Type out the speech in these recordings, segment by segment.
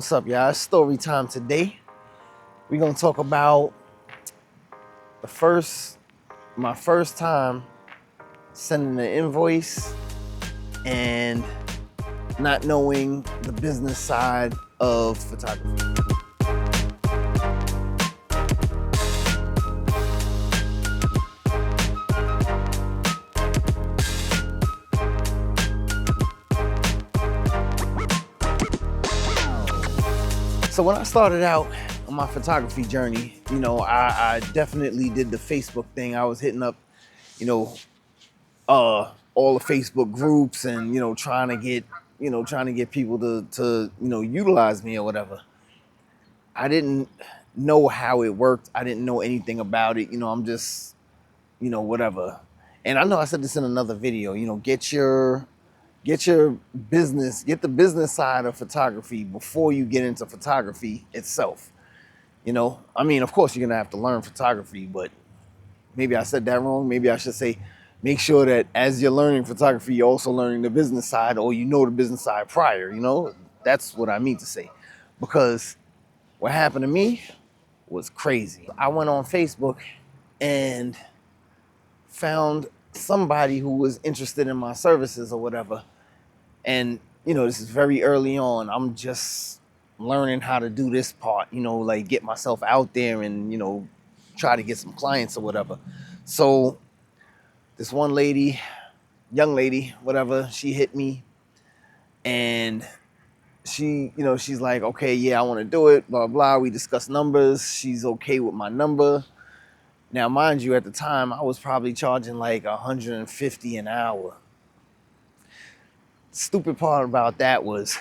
What's up, y'all? It's story time today. We're gonna talk about my first time sending an invoice and not knowing the business side of photography. So when I started out on my photography journey, I definitely did the Facebook thing. I was hitting up, all the Facebook groups and, trying to get people to utilize me or whatever. I didn't know how it worked. I didn't know anything about it. I'm just, whatever. And I know I said this in another video, get the business side of photography before you get into photography itself. I mean, of course you're gonna have to learn photography, but maybe I said that wrong. Maybe I should say, make sure that as you're learning photography, you're also learning the business side, or the business side prior, That's what I mean to say. Because what happened to me was crazy. I went on Facebook and found somebody who was interested in my services or whatever. And, this is very early on. I'm just learning how to do this part, like get myself out there and, try to get some clients or whatever. So this one lady, young lady, whatever, she hit me and she's like, okay, yeah, I want to do it, blah, blah. We discussed numbers. She's okay with my number. Now, mind you, at the time, I was probably charging like $150 an hour. Stupid part about that was,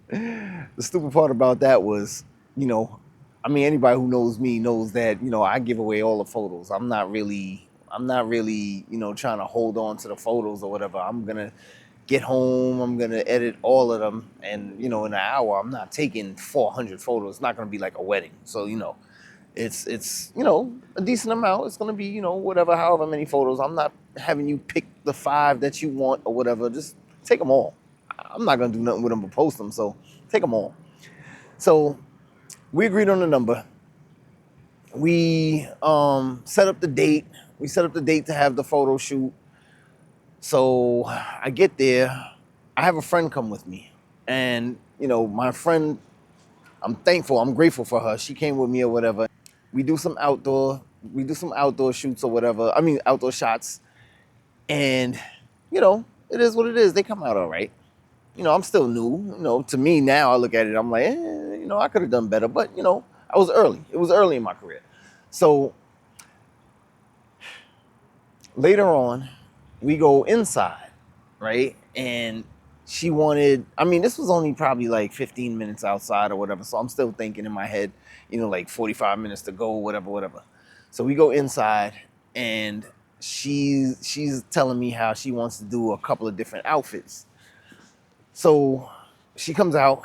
anybody who knows me knows that, I give away all the photos. I'm not really, trying to hold on to the photos or whatever. I'm going to get home, I'm going to edit all of them. And, in an hour, I'm not taking 400 photos. It's not going to be like a wedding. So, it's a decent amount. It's going to be, whatever, however many photos. I'm not having you pick the 5 that you want or whatever. Just take them all. I'm not going to do nothing with them but post them. So take them all. So we agreed on the number. We set up the date. We set up the date to have the photo shoot. So I get there. I have a friend come with me. And, my friend, I'm thankful. I'm grateful for her. She came with me or whatever. We do some outdoor shoots or whatever. I mean, outdoor shots. And, it is what it is. They come out all right. I'm still new. To me now, I look at it, I'm like, I could have done better. But, I was early. It was early in my career. So later on, we go inside, right? And she wanted, this was only probably like 15 minutes outside or whatever. So I'm still thinking in my head, like 45 minutes to go, whatever. So we go inside and she's telling me how she wants to do a couple of different outfits. So she comes out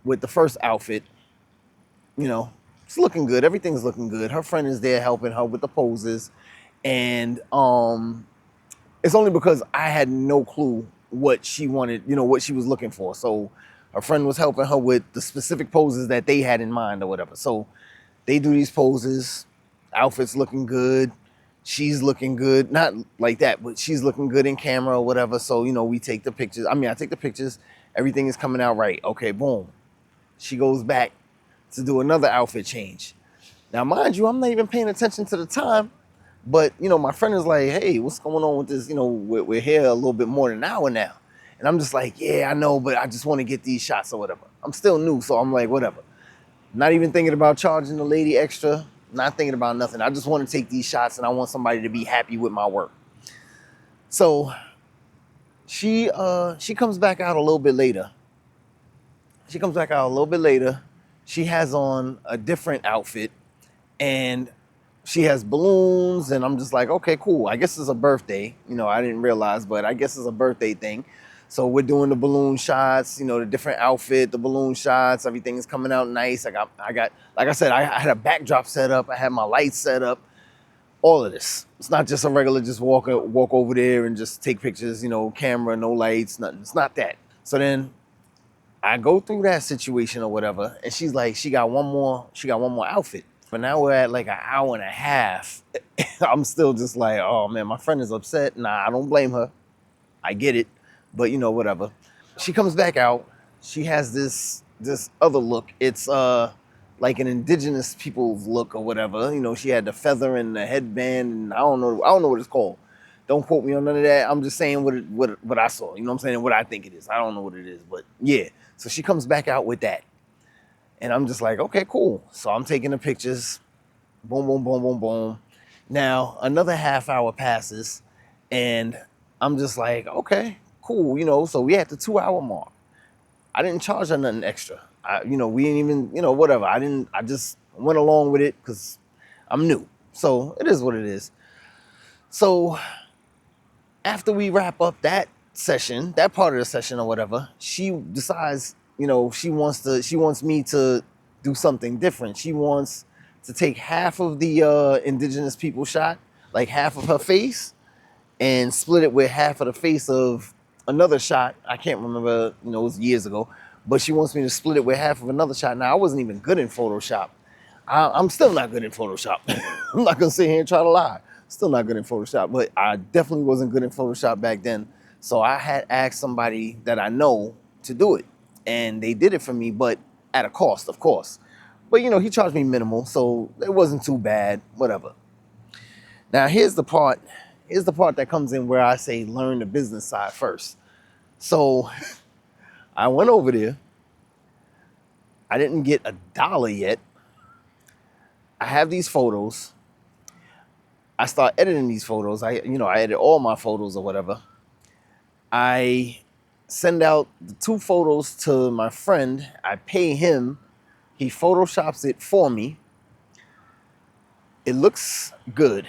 with the first outfit, it's looking good. Everything's looking good. Her friend is there helping her with the poses. And it's only because I had no clue what she wanted, what she was looking for. So her friend was helping her with the specific poses that they had in mind or whatever. So they do these poses, outfits looking good. She's looking good, not like that, but she's looking good in camera or whatever. So, we take the pictures. I take the pictures. Everything is coming out right. Okay, boom. She goes back to do another outfit change. Now, mind you, I'm not even paying attention to the time. But, my friend is like, hey, what's going on with this? We're here a little bit more than an hour now. And I'm just like, yeah, I know, but I just want to get these shots or whatever. I'm still new, so I'm like, whatever. Not even thinking about charging the lady extra. Not thinking about nothing. I just want to take these shots and I want somebody to be happy with my work. So she comes back out a little bit later. She has on a different outfit and she has balloons, and I'm just like, okay, cool. I guess it's a birthday. I didn't realize, but I guess it's a birthday thing. So we're doing the balloon shots, the different outfit, the balloon shots. Everything is coming out nice. I got, like I said, I had a backdrop set up. I had my lights set up. All of this. It's not just a regular just walk over there and just take pictures, camera, no lights, nothing. It's not that. So then I go through that situation or whatever, and she's like, she got one more outfit. But now we're at like an hour and a half. I'm still just like, oh man, my friend is upset. Nah, I don't blame her. I get it, but whatever. She comes back out. She has this other look. It's like an indigenous people's look or whatever. She had the feather and the headband, and I don't know what it's called. Don't quote me on none of that. I'm just saying what I saw. You know what I'm saying? What I think it is. I don't know what it is, but yeah. So she comes back out with that, and I'm just like, okay, cool. So I'm taking the pictures. Boom, boom, boom, boom, boom. Now another half hour passes, and I'm just like, okay, cool. So we at the 2 hour mark. I didn't charge her nothing extra. We didn't even, whatever. I just went along with it because I'm new. So it is what it is. So after we wrap up that session, that part of the session or whatever, she decides, she wants me to do something different. She wants to take half of the indigenous people shot, like half of her face, and split it with half of the face of another shot. I can't remember, it was years ago, but she wants me to split it with half of another shot. Now, I wasn't even good in Photoshop. I'm still not good in Photoshop. I'm not gonna sit here and try to lie. Still not good in Photoshop, but I definitely wasn't good in Photoshop back then. So I had asked somebody that I know to do it, and they did it for me, but at a cost, of course. But he charged me minimal, so it wasn't too bad, whatever. Now here's the part that comes in where I say learn the business side first. So I went over there. I didn't get $1 yet. I have these photos. I start editing these photos. I edit all my photos or whatever. I send out the 2 photos to my friend. I pay him. He photoshops it for me. It looks good.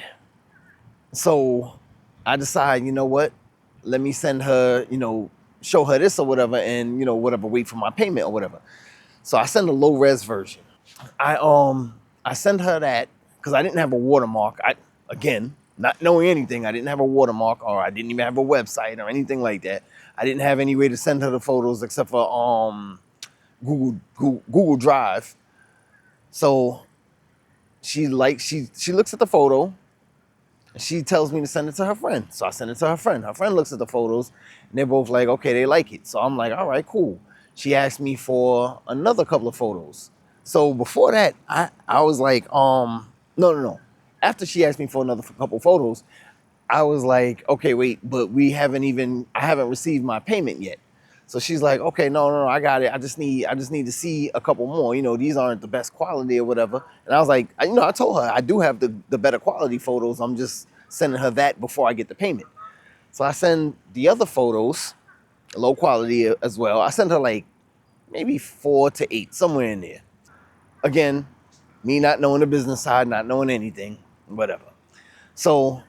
So I decide, you know what? Let me send her, show her this or whatever, and whatever, wait for my payment or whatever. So I send a low res version. I send her that because I didn't have a watermark. Again, not knowing anything, I didn't have a watermark, or I didn't even have a website or anything like that. I didn't have any way to send her the photos except for Google Drive. So she looks at the photo. She tells me to send it to her friend. So I send it to her friend. Her friend looks at the photos, and they're both like, okay, they like it. So I'm like, all right, cool. She asked me for another couple of photos. So before that, I was like, no. After she asked me for another couple of photos, I was like, okay, wait, but I haven't received my payment yet. So she's like, okay, no, I got it. I just need to see a couple more. These aren't the best quality or whatever. And I was like, I told her I do have the better quality photos. I'm just sending her that before I get the payment. So I send the other photos, low quality as well. I send her like maybe 4 to 8, somewhere in there. Again, me not knowing the business side, not knowing anything, whatever. So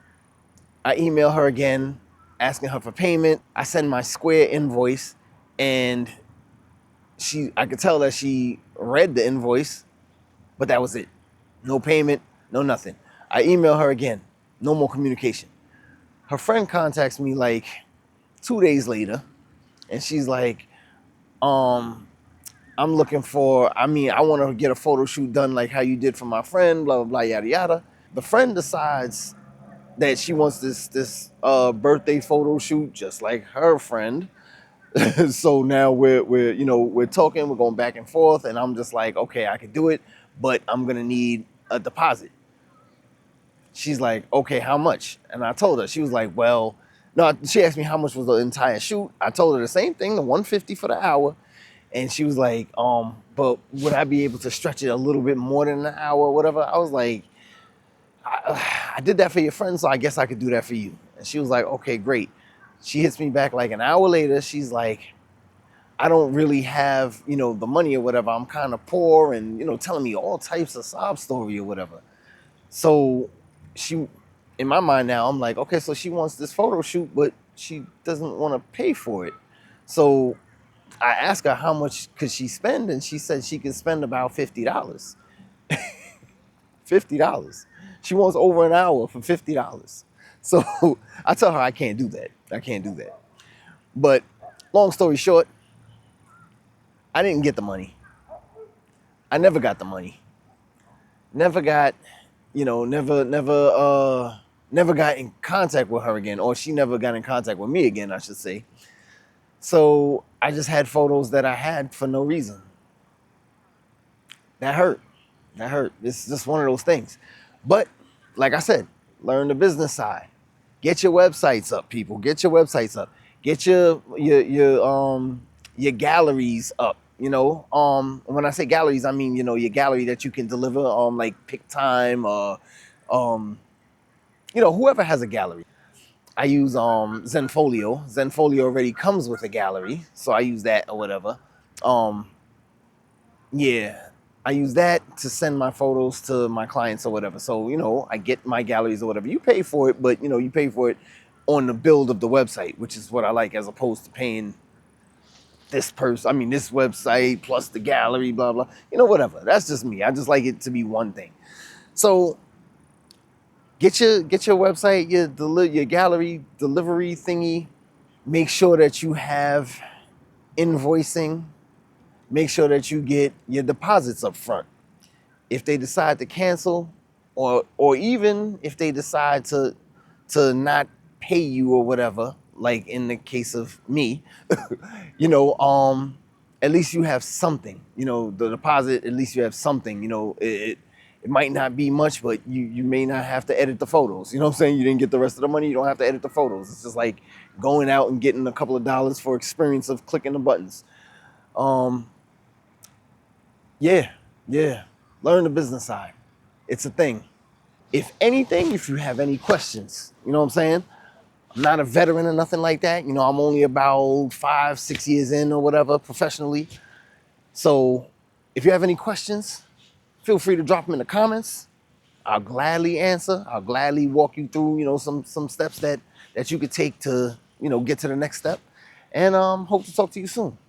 I email her again, asking her for payment. I send my Square invoice, and I could tell that she read the invoice, but that was it. No payment, no nothing. I email her again, no more communication. Her friend contacts me like 2 days later, and she's like, I want to get a photo shoot done like how you did for my friend, blah, blah, blah, yada, yada. The friend decides that she wants this birthday photo shoot just like her friend. So now we're talking, we're going back and forth, and I'm just like, okay, I can do it, but I'm gonna need a deposit. She's like, okay, how much? And I told her. She was like, well, no, she asked me how much was the entire shoot. I told her the same thing, the $150 for the hour. And she was like, but would I be able to stretch it a little bit more than an hour or whatever? I was like, I did that for your friend, so I guess I could do that for you. And she was like, okay, great. She hits me back like an hour later. She's like, I don't really have, the money or whatever. I'm kind of poor, and, telling me all types of sob story or whatever. So she, in my mind now, I'm like, okay, so she wants this photo shoot, but she doesn't want to pay for it. So I asked her how much could she spend, and she said she could spend about $50. $50. She wants over an hour for $50. So I tell her I can't do that. But long story short, I didn't get the money. I never got the money. Never got, never got in contact with her again, or she never got in contact with me again, I should say. So I just had photos that I had for no reason. That hurt. That hurt. It's just one of those things. But like I said, learn the business side. Get your websites up, people. Get your websites up. Get your galleries up. When I say galleries, I mean your gallery that you can deliver like PickTime or whoever has a gallery. I use Zenfolio. Zenfolio already comes with a gallery, so I use that or whatever. Um, yeah, I use that to send my photos to my clients or whatever. So, I get my galleries or whatever. You pay for it, but you pay for it on the build of the website, which is what I like, as opposed to paying this website plus the gallery, blah blah. Whatever. That's just me. I just like it to be one thing. So get your website, your gallery delivery thingy. Make sure that you have invoicing. Make sure that you get your deposits up front. If they decide to cancel, or even if they decide to not pay you or whatever, like in the case of me, you know, at least you have something. The deposit, at least you have something. It might not be much, but you may not have to edit the photos. You know what I'm saying? You didn't get the rest of the money, you don't have to edit the photos. It's just like going out and getting a couple of dollars for experience of clicking the buttons. Um, yeah, yeah. Learn the business side. It's a thing. If anything, if you have any questions, you know what I'm saying? I'm not a veteran or nothing like that. I'm only about 5, 6 years in or whatever professionally. So if you have any questions, feel free to drop them in the comments. I'll gladly answer. I'll gladly walk you through, some steps that you could take to, get to the next step. And hope to talk to you soon.